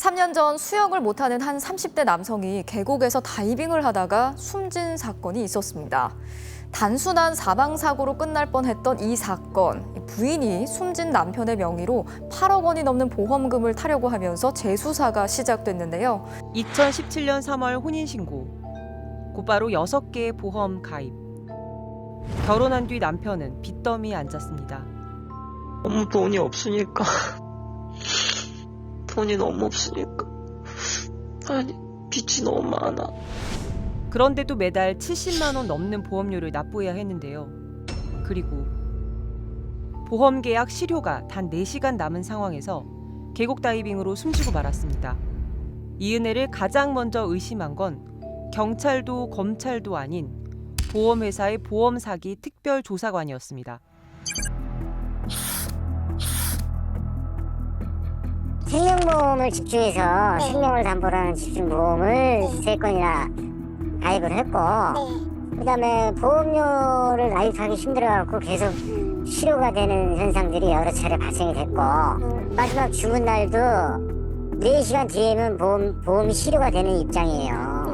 3년 전 수영을 못하는 한 30대 남성이 계곡에서 다이빙을 하다가 숨진 사건이 있었습니다. 단순한 사망사고로 끝날 뻔했던 이 사건, 부인이 숨진 남편의 명의로 8억 원이 넘는 보험금을 타려고 하면서 재수사가 시작됐는데요. 2017년 3월 혼인신고, 곧바로 6개의 보험 가입. 결혼한 뒤 남편은 빚더미에 앉았습니다. 너무 돈이 없으니까. 돈이 너무 없으니까. 아니, 빚이 너무 많아. 그런데도 매달 70만 원 넘는 보험료를 납부해야 했는데요. 그리고 보험 계약 실효가 단 4시간 남은 상황에서 계곡 다이빙으로 숨지고 말았습니다. 이 은혜를 가장 먼저 의심한 건 경찰도 검찰도 아닌 보험회사의 보험사기 특별조사관이었습니다. 생명보험을 집중해서 생명을 담보로 하는 집중보험을 3건이나 가입을 했고, 그다음에 보험료를 가입하기 힘들어갖고 계속 실효가 되는 현상들이 여러 차례 발생이 됐고, 마지막 죽은 날도 4시간 뒤에는 보험이 실효가 되는 입장이에요.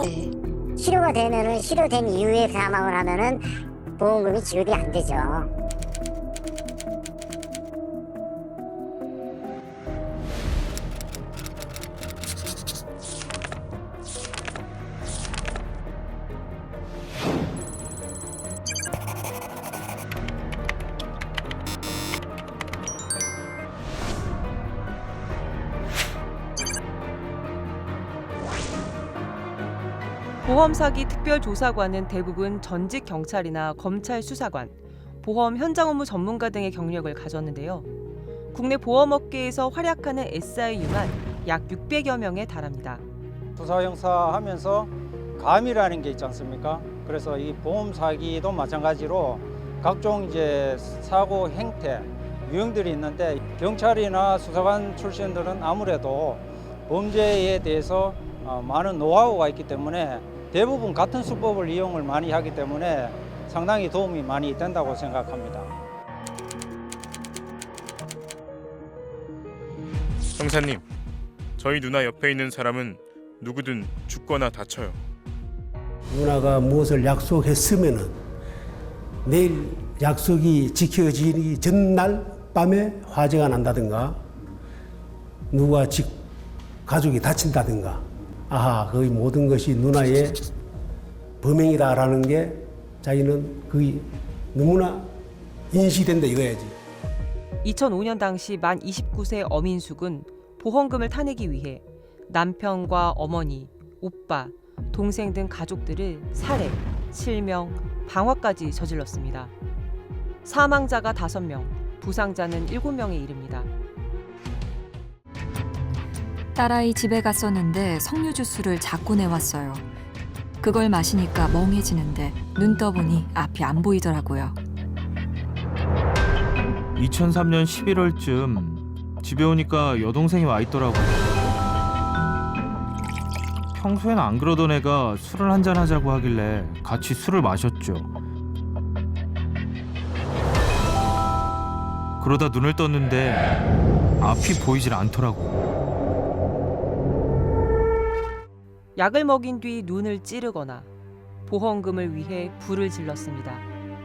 실효가 되면은 실효된 이후에 사망을 하면은 보험금이 지급이 안 되죠. 보험사기 특별조사관은 대부분 전직 경찰이나 검찰 수사관, 보험 현장 업무 전문가 등의 경력을 가졌는데요. 국내 보험업계에서 활약하는 SIU만 약 600여 명에 달합니다. 수사 형사 하면서 감이라는 게 있지 않습니까? 그래서 이 보험 사기도 마찬가지로 각종 이제 사고 행태, 유형들이 있는데 경찰이나 수사관 출신들은 아무래도 범죄에 대해서 많은 노하우가 있기 때문에 대부분 같은 수법을 이용을 많이 하기 때문에 상당히 도움이 많이 된다고 생각합니다. 형사님, 저희 누나 옆에 있는 사람은 누구든 죽거나 다쳐요. 누나가 무엇을 약속했으면은 내일 약속이 지켜지기 전날 밤에 화재가 난다든가 누가 가족이 다친다든가, 아하, 거의 모든 것이 누나의 범행이다라는 게 자기는 거의 너무나 인식된다 이거야지. 2005년 당시 만 29세 엄인숙은 보험금을 타내기 위해 남편과 어머니, 오빠, 동생 등 가족들을 살해, 실명, 방화까지 저질렀습니다. 사망자가 5명, 부상자는 7명에 이릅니다. 딸아이 집에 갔었는데 석류 주스를 자꾸 내왔어요. 그걸 마시니까 멍해지는데 눈 떠보니 앞이 안 보이더라고요. 2003년 11월쯤 집에 오니까 여동생이 와 있더라고요. 평소엔 안 그러던 애가 술을 한잔 하자고 하길래 같이 술을 마셨죠. 그러다 눈을 떴는데 앞이 보이질 않더라고. 약을 먹인 뒤 눈을 찌르거나 보험금을 위해 불을 질렀습니다.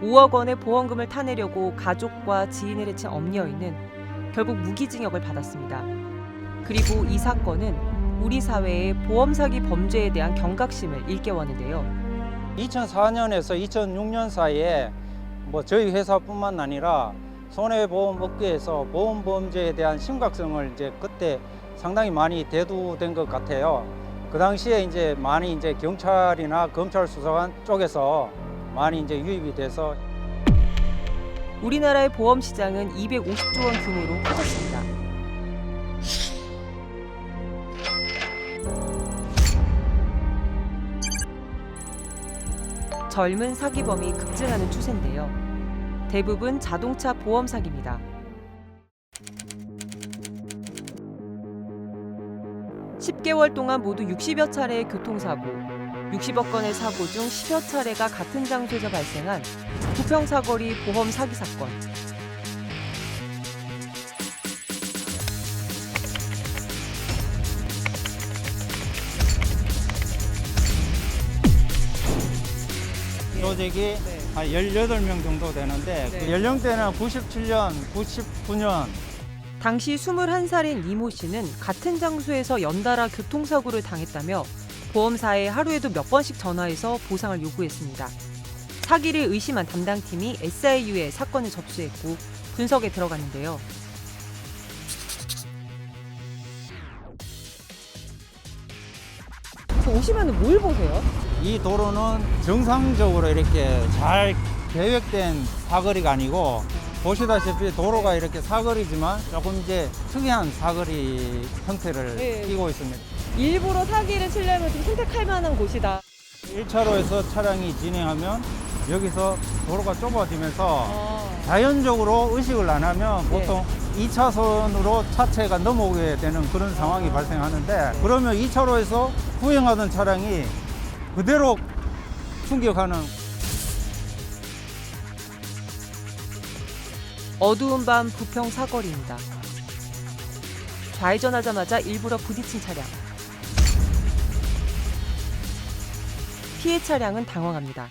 5억 원의 보험금을 타내려고 가족과 지인을 해친 엄녀인은 결국 무기징역을 받았습니다. 그리고 이 사건은 우리 사회의 보험 사기 범죄에 대한 경각심을 일깨웠는데요. 2004년에서 2006년 사이에 저희 회사뿐만 아니라 손해보험 업계에서 보험 범죄에 대한 심각성을 이제 그때 상당히 많이 대두된 것 같아요. 그 당시에 이제 많이 이제 경찰이나 검찰 수사관 쪽에서 많이 이제 유입이 돼서 우리나라의 보험 시장은 250조 원 규모로 커졌습니다. 젊은 사기범이 급증하는 추세인데요. 대부분 자동차 보험 사기입니다. 10개월 동안 모두 60여 차례의 교통사고, 60억 건의 사고 중 10여 차례가 같은 장소에서 발생한 부평사거리 보험 사기 사건. 조직이 한 18명 정도 되는데 그 연령대는 97년, 99년. 당시 21살인 이모 씨는 같은 장소에서 연달아 교통사고를 당했다며 보험사에 하루에도 몇 번씩 전화해서 보상을 요구했습니다. 사기를 의심한 담당팀이 SIU에 사건을 접수했고 분석에 들어갔는데요. 오시면 뭘 보세요? 이 도로는 정상적으로 이렇게 잘 계획된 사거리가 아니고 보시다시피 도로가 이렇게 사거리지만 조금 이제 특이한 사거리 형태를 띠고 있습니다. 일부러 사기를 치려면 좀 선택할 만한 곳이다. 1차로에서 차량이 진행하면 여기서 도로가 좁아지면서 자연적으로 의식을 안 하면 보통 2차선으로 차체가 넘어오게 되는 그런 상황이 발생하는데 그러면 2차로에서 후행하던 차량이 그대로 충격하는. 어두운 밤 부평 사거리입니다. 좌회전하자마자 일부러 부딪힌 차량. 피해 차량은 당황합니다.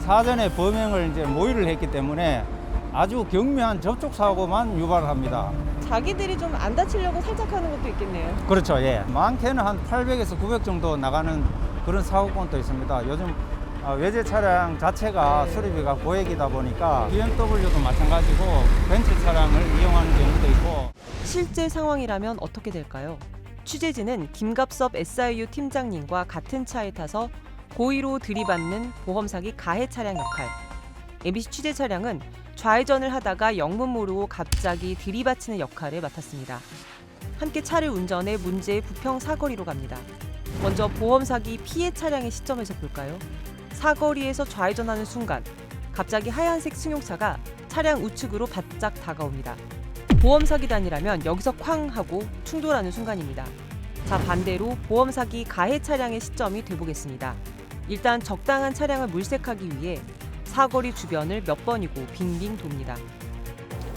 사전에 범행을 이제 모의를 했기 때문에 아주 경미한 접촉 사고만 유발합니다. 자기들이 좀 안 다치려고 살짝 하는 것도 있겠네요. 그렇죠. 예. 많게는 한 800에서 900 정도 나가는 그런 사고건도 있습니다. 요즘 외제 차량 자체가 수리비가 고액이다 보니까 BMW도 마찬가지고 벤츠 차량을 이용하는 경우도 있고. 실제 상황이라면 어떻게 될까요? 취재진은 김갑섭 SIU 팀장님과 같은 차에 타서 고의로 들이받는 보험사기 가해 차량 역할. MBC 취재 차량은 좌회전을 하다가 영문 모르고 갑자기 들이받치는 역할을 맡았습니다. 함께 차를 운전해 문제의 부평 사거리로 갑니다. 먼저 보험 사기 피해 차량의 시점에서 볼까요? 사거리에서 좌회전하는 순간 갑자기 하얀색 승용차가 차량 우측으로 바짝 다가옵니다. 보험 사기단이라면 여기서 쾅 하고 충돌하는 순간입니다. 자, 반대로 보험 사기 가해 차량의 시점이 돼보겠습니다. 일단 적당한 차량을 물색하기 위해 사거리 주변을 몇 번이고 빙빙 돕니다.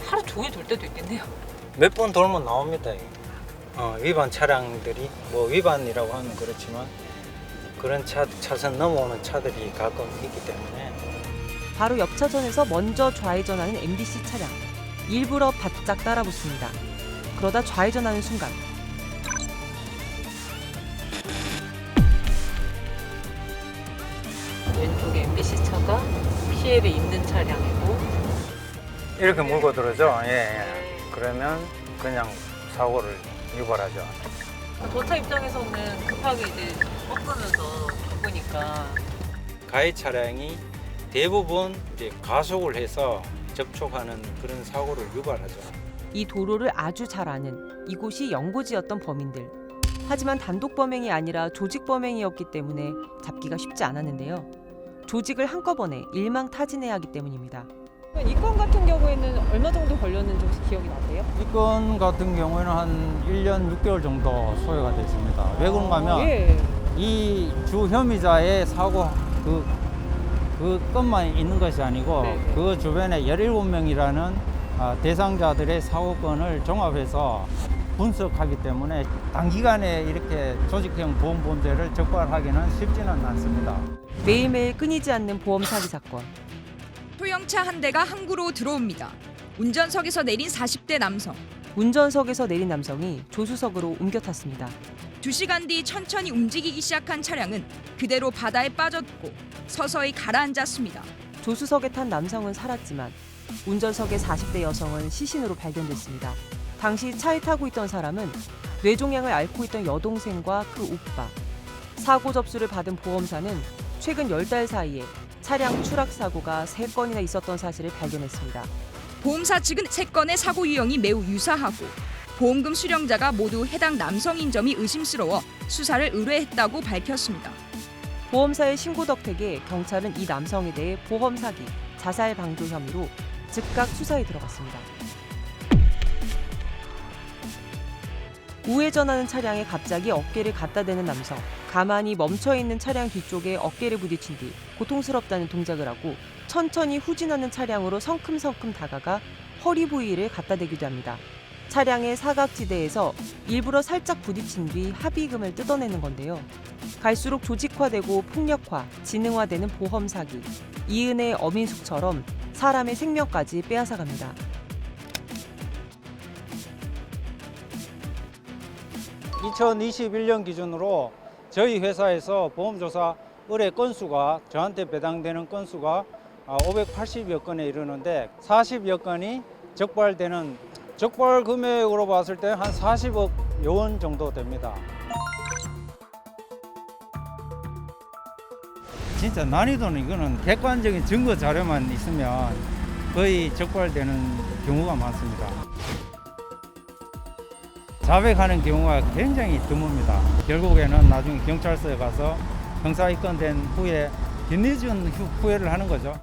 하루 종일 돌 때도 있겠네요. 몇 번 돌면 나옵니다. 위반 차량들이 뭐 위반이라고 하면 그렇지만 그런 차선 넘어오는 차들이 가끔 있기 때문에. 바로 옆 차선에서 먼저 좌회전하는 MBC 차량. 일부러 바짝 따라붙습니다. 그러다 좌회전하는 순간 왼쪽에 MBC 차가 피해를 입는 차량이고 이렇게 물고 들어오죠. 예. 그러면 그냥 사고를 유발하죠. 저 차 입장에서는 급하게 이제 꺾으면서 바꾸니까 가해 차량이 대부분 이제 가속을 해서 접촉하는 그런 사고를 유발하죠. 이 도로를 아주 잘 아는 이곳이 연고지였던 범인들. 하지만 단독 범행이 아니라 조직 범행이었기 때문에 잡기가 쉽지 않았는데요. 조직을 한꺼번에 일망타진해야 하기 때문입니다. 이 건 같은 경우에는 얼마 정도 걸렸는지 혹시 기억이 나세요? 이 건 같은 경우에는 한 1년 6개월 정도 소요가 됐습니다. 왜 그런가 하면 이 주 혐의자의 사고 그 건만 있는 것이 아니고 그 주변에 17명이라는 대상자들의 사고건을 종합해서 분석하기 때문에 단기간에 이렇게 조직형 보험 범죄를 적발하기는 쉽지는 않습니다. 매일매일 끊이지 않는 보험 사기 사건. 소형차 한 대가 항구로 들어옵니다. 운전석에서 내린 40대 남성. 운전석에서 내린 남성이 조수석으로 옮겨 탔습니다. 2시간 뒤 천천히 움직이기 시작한 차량은 그대로 바다에 빠졌고 서서히 가라앉았습니다. 조수석에 탄 남성은 살았지만 운전석의 40대 여성은 시신으로 발견됐습니다. 당시 차에 타고 있던 사람은 뇌종양을 앓고 있던 여동생과 그 오빠. 사고 접수를 받은 보험사는 최근 10달 사이에 차량 추락 사고가 3건이나 있었던 사실을 발견했습니다. 보험사 측은 3건의 사고 유형이 매우 유사하고 보험금 수령자가 모두 해당 남성인 점이 의심스러워 수사를 의뢰했다고 밝혔습니다. 보험사의 신고 덕택에 경찰은 이 남성에 대해 보험 사기, 자살 방조 혐의로 즉각 수사에 들어갔습니다. 우회전하는 차량에 갑자기 어깨를 갖다 대는 남성. 가만히 멈춰있는 차량 뒤쪽에 어깨를 부딪힌 뒤 고통스럽다는 동작을 하고 천천히 후진하는 차량으로 성큼성큼 다가가 허리 부위를 갖다 대기도 합니다. 차량의 사각지대에서 일부러 살짝 부딪힌 뒤 합의금을 뜯어내는 건데요. 갈수록 조직화되고 폭력화, 지능화되는 보험 사기. 이은의 어민숙처럼 사람의 생명까지 빼앗아갑니다. (2021년) 기준으로 저희 회사에서 보험조사 의뢰 건수가 저한테 배당되는 건수가 580여 건에 이르는데 40여 건이 적발되는, 적발 금액으로 봤을 때 한 40억 원 정도 됩니다. 진짜 난이도는 이거는 객관적인 증거 자료만 있으면 거의 적발되는 경우가 많습니다. 자백하는 경우가 굉장히 드뭅니다. 결국에는 나중에 경찰서에 가서 형사 입건된 후에 뒤늦은 후회를 하는 거죠.